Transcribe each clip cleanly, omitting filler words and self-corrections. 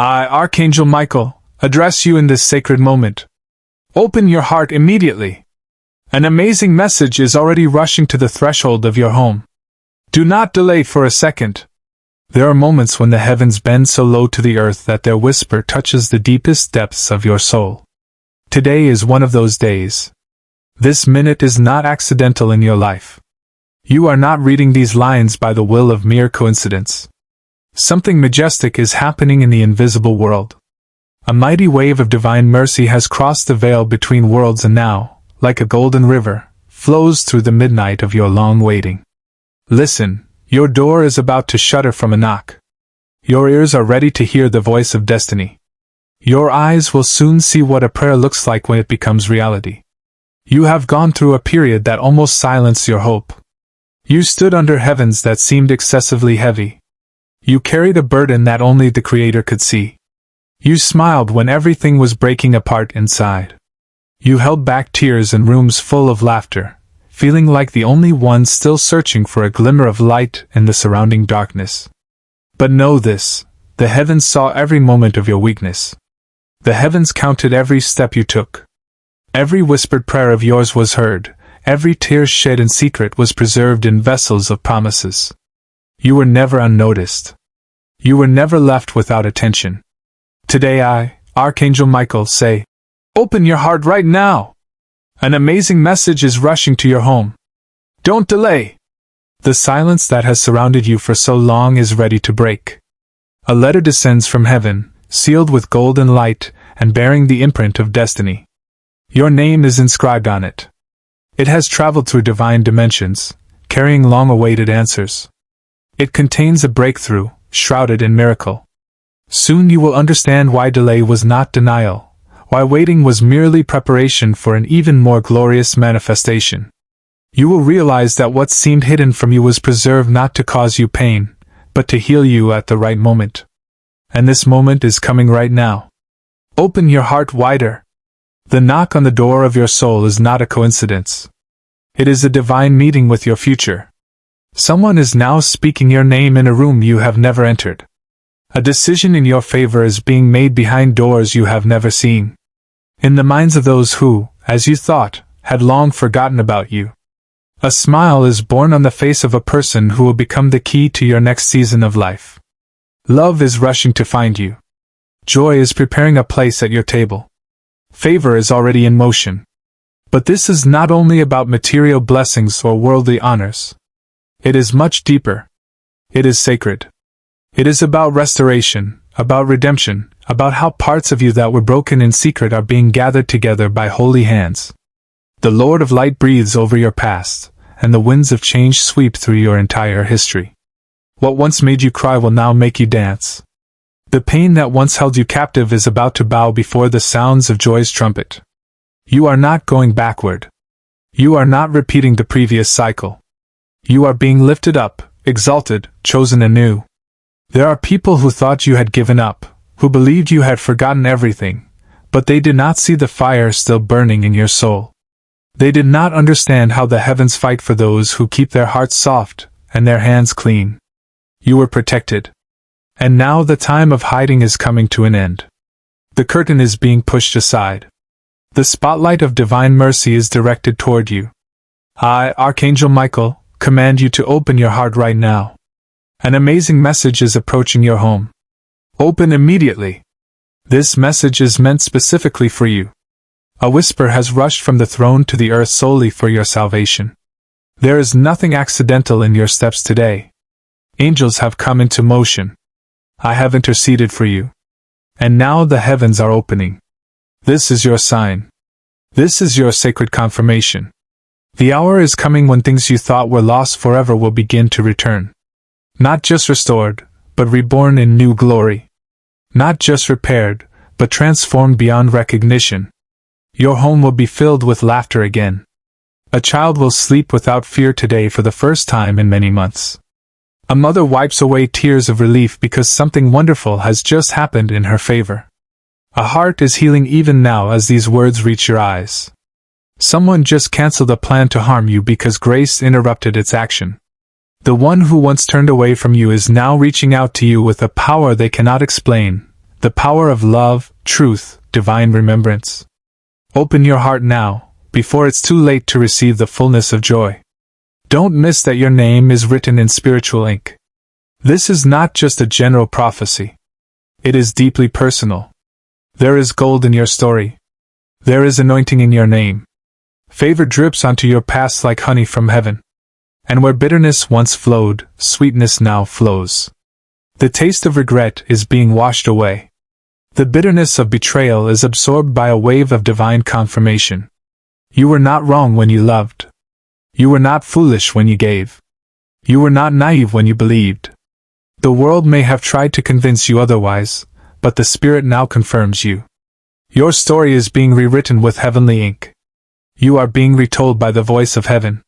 I, Archangel Michael, address you in this sacred moment. Open your heart immediately. An amazing message is already rushing to the threshold of your home. Do not delay for a second. There are moments when the heavens bend so low to the earth that their whisper touches the deepest depths of your soul. Today is one of those days. This minute is not accidental in your life. You are not reading these lines by the will of mere coincidence. Something majestic is happening in the invisible world. A mighty wave of divine mercy has crossed the veil between worlds and now, like a golden river, flows through the midnight of your long waiting. Listen, your door is about to shudder from a knock. Your ears are ready to hear the voice of destiny. Your eyes will soon see what a prayer looks like when it becomes reality. You have gone through a period that almost silenced your hope. You stood under heavens that seemed excessively heavy. You carried a burden that only the Creator could see. You smiled when everything was breaking apart inside. You held back tears in rooms full of laughter, feeling like the only one still searching for a glimmer of light in the surrounding darkness. But know this, the heavens saw every moment of your weakness. The heavens counted every step you took. Every whispered prayer of yours was heard, every tear shed in secret was preserved in vessels of promises. You were never unnoticed. You were never left without attention. Today I, Archangel Michael, say, open your heart right now! An amazing message is rushing to your home. Don't delay! The silence that has surrounded you for so long is ready to break. A letter descends from heaven, sealed with golden light and bearing the imprint of destiny. Your name is inscribed on it. It has traveled through divine dimensions, carrying long-awaited answers. It contains a breakthrough, shrouded in miracle. Soon you will understand why delay was not denial, why waiting was merely preparation for an even more glorious manifestation. You will realize that what seemed hidden from you was preserved not to cause you pain, but to heal you at the right moment. And this moment is coming right now. Open your heart wider. The knock on the door of your soul is not a coincidence. It is a divine meeting with your future. Someone is now speaking your name in a room you have never entered. A decision in your favor is being made behind doors you have never seen. In the minds of those who, as you thought, had long forgotten about you. A smile is born on the face of a person who will become the key to your next season of life. Love is rushing to find you. Joy is preparing a place at your table. Favor is already in motion. But this is not only about material blessings or worldly honors. It is much deeper. It is sacred. It is about restoration, about redemption, about how parts of you that were broken in secret are being gathered together by holy hands. The Lord of Light breathes over your past, and the winds of change sweep through your entire history. What once made you cry will now make you dance. The pain that once held you captive is about to bow before the sounds of joy's trumpet. You are not going backward. You are not repeating the previous cycle. You are being lifted up, exalted, chosen anew. There are people who thought you had given up, who believed you had forgotten everything, but they did not see the fire still burning in your soul. They did not understand how the heavens fight for those who keep their hearts soft and their hands clean. You were protected. And now the time of hiding is coming to an end. The curtain is being pushed aside. The spotlight of divine mercy is directed toward you. I, Archangel Michael, command you to open your heart right now. An amazing message is approaching your home. Open immediately. This message is meant specifically for you. A whisper has rushed from the throne to the earth solely for your salvation. There is nothing accidental in your steps today. Angels have come into motion. I have interceded for you. And now the heavens are opening. This is your sign. This is your sacred confirmation. The hour is coming when things you thought were lost forever will begin to return. Not just restored, but reborn in new glory. Not just repaired, but transformed beyond recognition. Your home will be filled with laughter again. A child will sleep without fear today for the first time in many months. A mother wipes away tears of relief because something wonderful has just happened in her favor. A heart is healing even now as these words reach your eyes. Someone just canceled a plan to harm you because grace interrupted its action. The one who once turned away from you is now reaching out to you with a power they cannot explain, The power of love, truth, divine remembrance. Open your heart now, before it's too late to receive the fullness of joy. Don't miss that your name is written in spiritual ink. This is not just a general prophecy. It is deeply personal. There is gold in your story. There is anointing in your name. Favor drips onto your past like honey from heaven. And where bitterness once flowed, sweetness now flows. The taste of regret is being washed away. The bitterness of betrayal is absorbed by a wave of divine confirmation. You were not wrong when you loved. You were not foolish when you gave. You were not naive when you believed. The world may have tried to convince you otherwise, but the Spirit now confirms you. Your story is being rewritten with heavenly ink. You are being retold by the voice of heaven.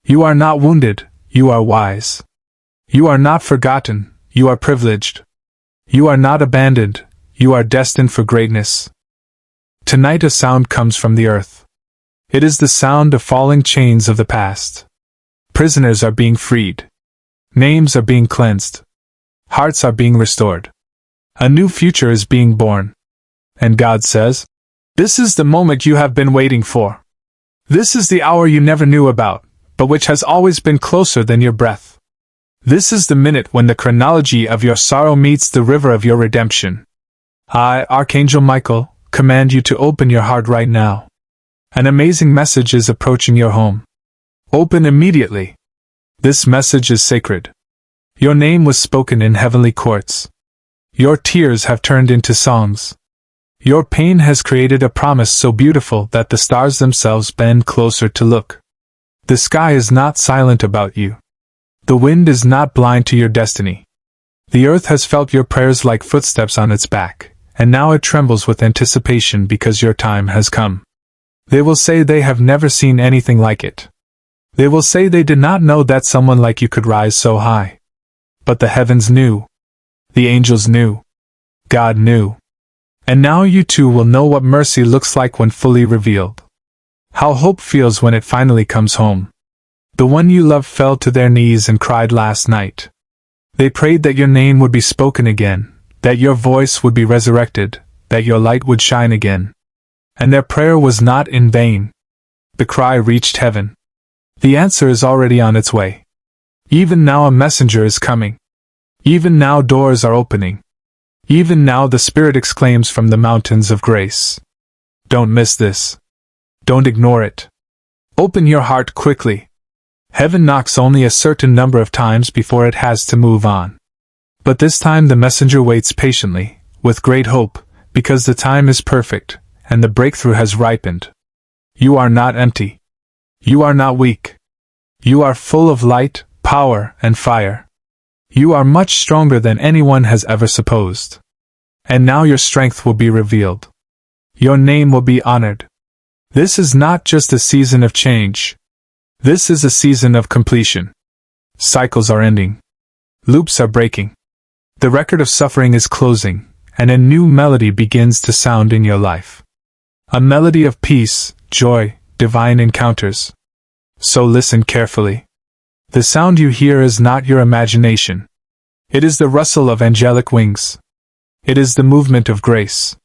You are not wounded, you are wise. You are not forgotten, you are privileged. You are not abandoned, you are destined for greatness. Tonight a sound comes from the earth. It is the sound of falling chains of the past. Prisoners are being freed. Names are being cleansed. Hearts are being restored. A new future is being born. And God says, "This is the moment you have been waiting for. This is the hour you never knew about, but which has always been closer than your breath. This is the minute when the chronology of your sorrow meets the river of your redemption. I, Archangel Michael, command you to open your heart right now. An amazing message is approaching your home. Open immediately. This message is sacred. Your name was spoken in heavenly courts. Your tears have turned into songs. Your pain has created a promise so beautiful that the stars themselves bend closer to look. The sky is not silent about you. The wind is not blind to your destiny. The earth has felt your prayers like footsteps on its back, and now it trembles with anticipation because your time has come. They will say they have never seen anything like it. They will say they did not know that someone like you could rise so high. But the heavens knew. The angels knew. God knew. And now you too will know what mercy looks like when fully revealed. How hope feels when it finally comes home. The one you loved fell to their knees and cried last night. They prayed that your name would be spoken again, that your voice would be resurrected, that your light would shine again. And their prayer was not in vain. The cry reached heaven. The answer is already on its way. Even now a messenger is coming. Even now doors are opening. Even now the Spirit exclaims from the mountains of grace. Don't miss this. Don't ignore it. Open your heart quickly. Heaven knocks only a certain number of times before it has to move on. But this time the messenger waits patiently, with great hope, because the time is perfect, and the breakthrough has ripened. You are not empty. You are not weak. You are full of light, power, and fire. You are much stronger than anyone has ever supposed. And now your strength will be revealed. Your name will be honored. This is not just a season of change. This is a season of completion. Cycles are ending. Loops are breaking. The record of suffering is closing, and a new melody begins to sound in your life. A melody of peace, joy, divine encounters. So listen carefully. The sound you hear is not your imagination. It is the rustle of angelic wings. It is the movement of grace.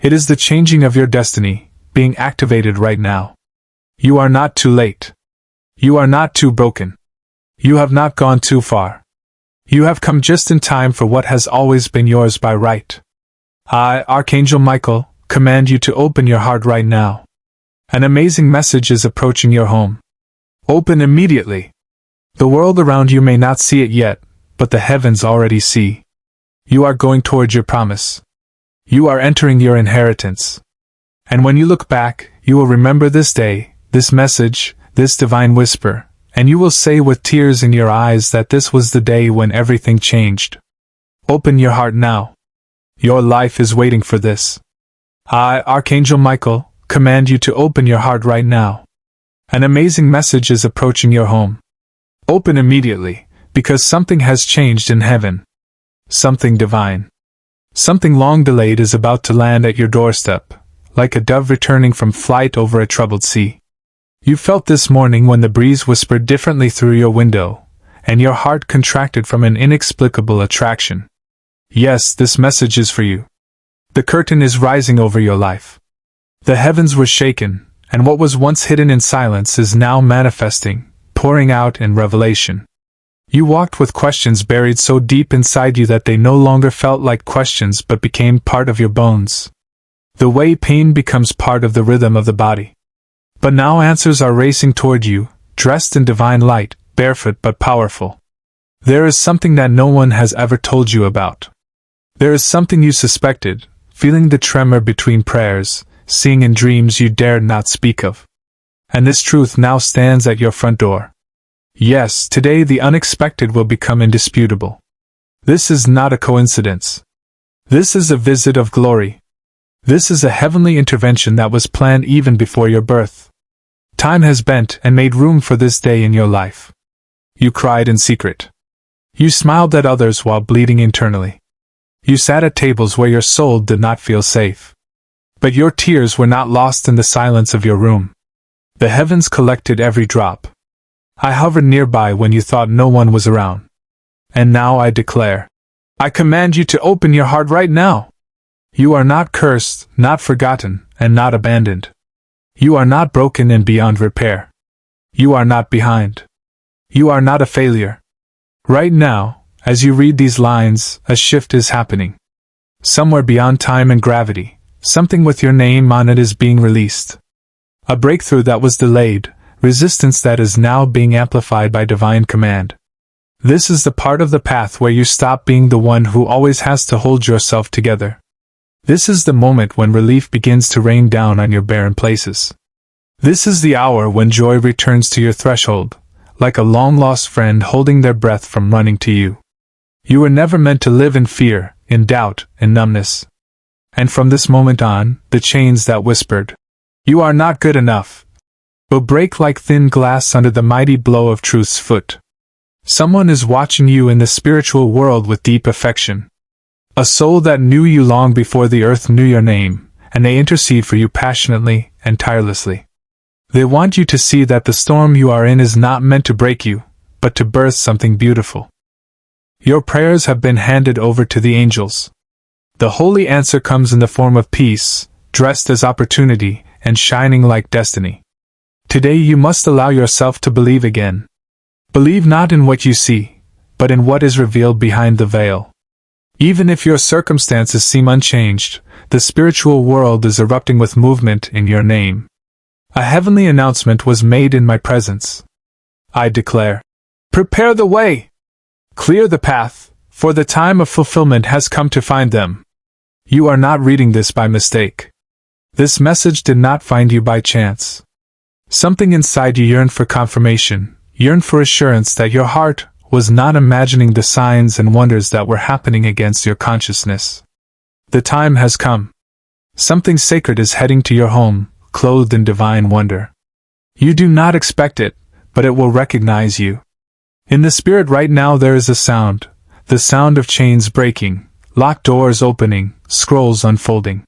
It is the changing of your destiny, being activated right now. You are not too late. You are not too broken. You have not gone too far. You have come just in time for what has always been yours by right. I, Archangel Michael, command you to open your heart right now. An amazing message is approaching your home. Open immediately. The world around you may not see it yet, but the heavens already see. You are going towards your promise. You are entering your inheritance. And when you look back, you will remember this day, this message, this divine whisper, and you will say with tears in your eyes that this was the day when everything changed. Open your heart now. Your life is waiting for this. I, Archangel Michael, command you to open your heart right now. An amazing message is approaching your home. Open immediately, because something has changed in heaven. Something divine. Something long delayed is about to land at your doorstep, like a dove returning from flight over a troubled sea. You felt this morning when the breeze whispered differently through your window, and your heart contracted from an inexplicable attraction. Yes, this message is for you. The curtain is rising over your life. The heavens were shaken, and what was once hidden in silence is now manifesting, pouring out in revelation. You walked with questions buried so deep inside you that they no longer felt like questions but became part of your bones. The way pain becomes part of the rhythm of the body. But now answers are racing toward you, dressed in divine light, barefoot but powerful. There is something that no one has ever told you about. There is something you suspected, feeling the tremor between prayers, seeing in dreams you dared not speak of. And this truth now stands at your front door. Yes, today the unexpected will become indisputable. This is not a coincidence. This is a visit of glory. This is a heavenly intervention that was planned even before your birth. Time has bent and made room for this day in your life. You cried in secret. You smiled at others while bleeding internally. You sat at tables where your soul did not feel safe. But your tears were not lost in the silence of your room. The heavens collected every drop. I hovered nearby when you thought no one was around. And now I declare, I command you to open your heart right now. You are not cursed, not forgotten, and not abandoned. You are not broken and beyond repair. You are not behind. You are not a failure. Right now, as you read these lines, a shift is happening. Somewhere beyond time and gravity, something with your name on it is being released. A breakthrough that was delayed, resistance that is now being amplified by divine command. This is the part of the path where you stop being the one who always has to hold yourself together. This is the moment when relief begins to rain down on your barren places. This is the hour when joy returns to your threshold, like a long-lost friend holding their breath from running to you. You were never meant to live in fear, in doubt, in numbness. And from this moment on, the chains that whispered, "You are not good enough," will break like thin glass under the mighty blow of truth's foot. Someone is watching you in the spiritual world with deep affection. A soul that knew you long before the earth knew your name, and they intercede for you passionately and tirelessly. They want you to see that the storm you are in is not meant to break you, but to birth something beautiful. Your prayers have been handed over to the angels. The holy answer comes in the form of peace, dressed as opportunity, and shining like destiny. Today you must allow yourself to believe again. Believe not in what you see, but in what is revealed behind the veil. Even if your circumstances seem unchanged, the spiritual world is erupting with movement in your name. A heavenly announcement was made in my presence. I declare, prepare the way! Clear the path, for the time of fulfillment has come to find them. You are not reading this by mistake. This message did not find you by chance. Something inside you yearned for confirmation, yearned for assurance that your heart was not imagining the signs and wonders that were happening against your consciousness. The time has come. Something sacred is heading to your home, clothed in divine wonder. You do not expect it, but it will recognize you. In the spirit right now there is a sound, the sound of chains breaking, locked doors opening, scrolls unfolding.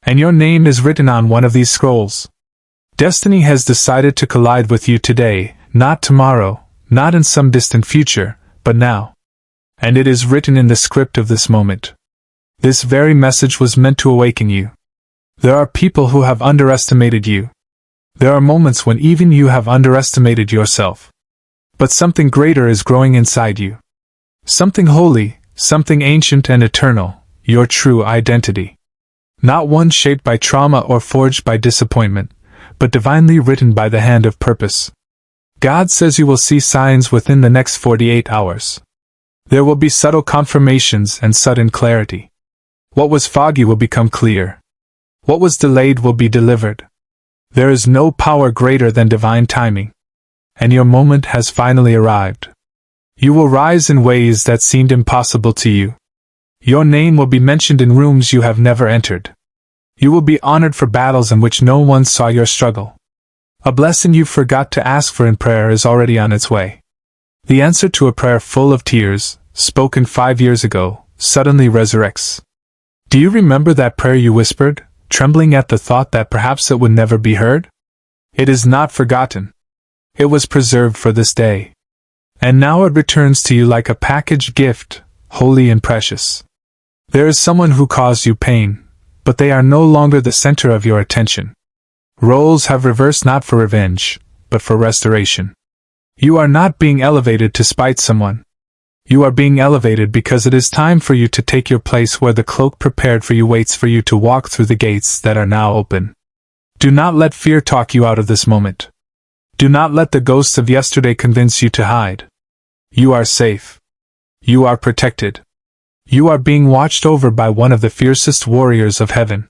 And your name is written on one of these scrolls. Destiny has decided to collide with you today, not tomorrow, not in some distant future, but now. And it is written in the script of this moment. This very message was meant to awaken you. There are people who have underestimated you. There are moments when even you have underestimated yourself. But something greater is growing inside you. Something holy, something ancient and eternal, your true identity. Not one shaped by trauma or forged by disappointment, but divinely written by the hand of purpose. God says you will see signs within the next 48 hours. There will be subtle confirmations and sudden clarity. What was foggy will become clear. What was delayed will be delivered. There is no power greater than divine timing. And your moment has finally arrived. You will rise in ways that seemed impossible to you. Your name will be mentioned in rooms you have never entered. You will be honored for battles in which no one saw your struggle. A blessing you forgot to ask for in prayer is already on its way. The answer to a prayer full of tears, spoken 5 years ago, suddenly resurrects. Do you remember that prayer you whispered, trembling at the thought that perhaps it would never be heard? It is not forgotten. It was preserved for this day. And now it returns to you like a packaged gift, holy and precious. There is someone who caused you pain, but they are no longer the center of your attention. Roles have reversed not for revenge, but for restoration. You are not being elevated to spite someone. You are being elevated because it is time for you to take your place where the cloak prepared for you waits for you to walk through the gates that are now open. Do not let fear talk you out of this moment. Do not let the ghosts of yesterday convince you to hide. You are safe. You are protected. You are being watched over by one of the fiercest warriors of heaven.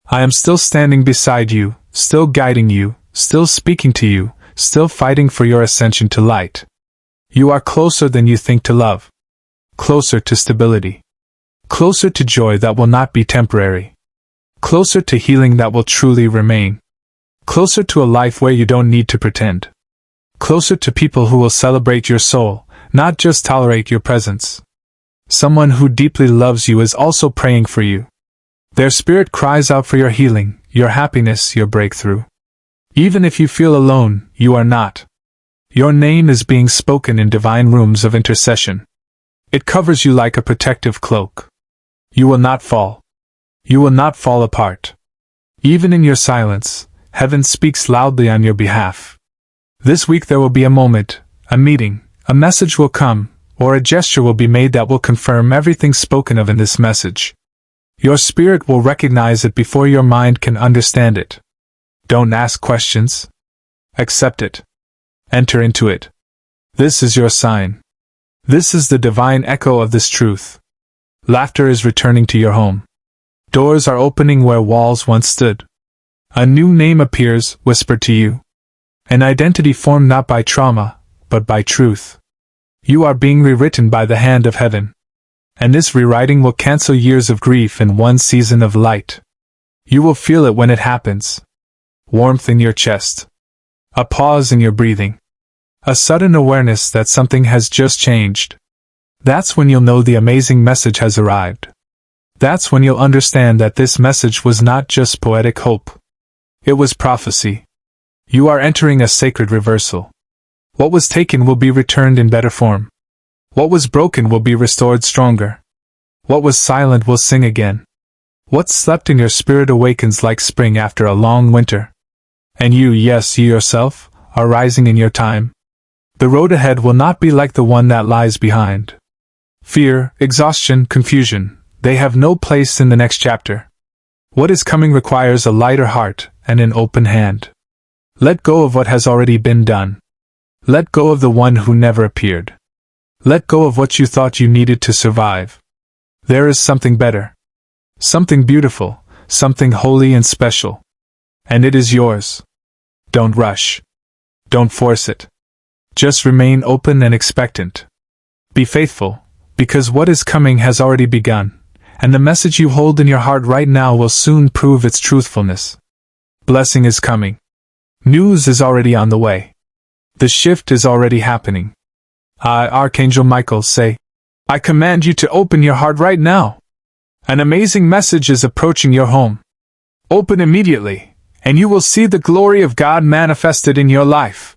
I am still standing beside you, still guiding you, still speaking to you, still fighting for your ascension to light. You are closer than you think to love. Closer to stability. Closer to joy that will not be temporary. Closer to healing that will truly remain. Closer to a life where you don't need to pretend. Closer to people who will celebrate your soul, not just tolerate your presence. Someone who deeply loves you is also praying for you. Their spirit cries out for your healing, your happiness, your breakthrough. Even if you feel alone, you are not. Your name is being spoken in divine rooms of intercession. It covers you like a protective cloak. You will not fall. You will not fall apart. Even in your silence, heaven speaks loudly on your behalf. This week there will be a moment, a meeting, a message will come, or a gesture will be made that will confirm everything spoken of in this message. Your spirit will recognize it before your mind can understand it. Don't ask questions. Accept it. Enter into it. This is your sign. This is the divine echo of this truth. Laughter is returning to your home. Doors are opening where walls once stood. A new name appears, whispered to you. An identity formed not by trauma, but by truth. You are being rewritten by the hand of heaven. And this rewriting will cancel years of grief in one season of light. You will feel it when it happens. Warmth in your chest. A pause in your breathing. A sudden awareness that something has just changed. That's when you'll know the amazing message has arrived. That's when you'll understand that this message was not just poetic hope. It was prophecy. You are entering a sacred reversal. What was taken will be returned in better form. What was broken will be restored stronger. What was silent will sing again. What slept in your spirit awakens like spring after a long winter. And you, yes, you yourself, are rising in your time. The road ahead will not be like the one that lies behind. Fear, exhaustion, confusion, they have no place in the next chapter. What is coming requires a lighter heart and an open hand. Let go of what has already been done. Let go of the one who never appeared. Let go of what you thought you needed to survive. There is something better. Something beautiful, something holy and special. And it is yours. Don't rush. Don't force it. Just remain open and expectant. Be faithful, because what is coming has already begun, and the message you hold in your heart right now will soon prove its truthfulness. Blessing is coming. News is already on the way. The shift is already happening. I, Archangel Michael, say, I command you to open your heart right now. An amazing message is approaching your home. Open immediately, and you will see the glory of God manifested in your life.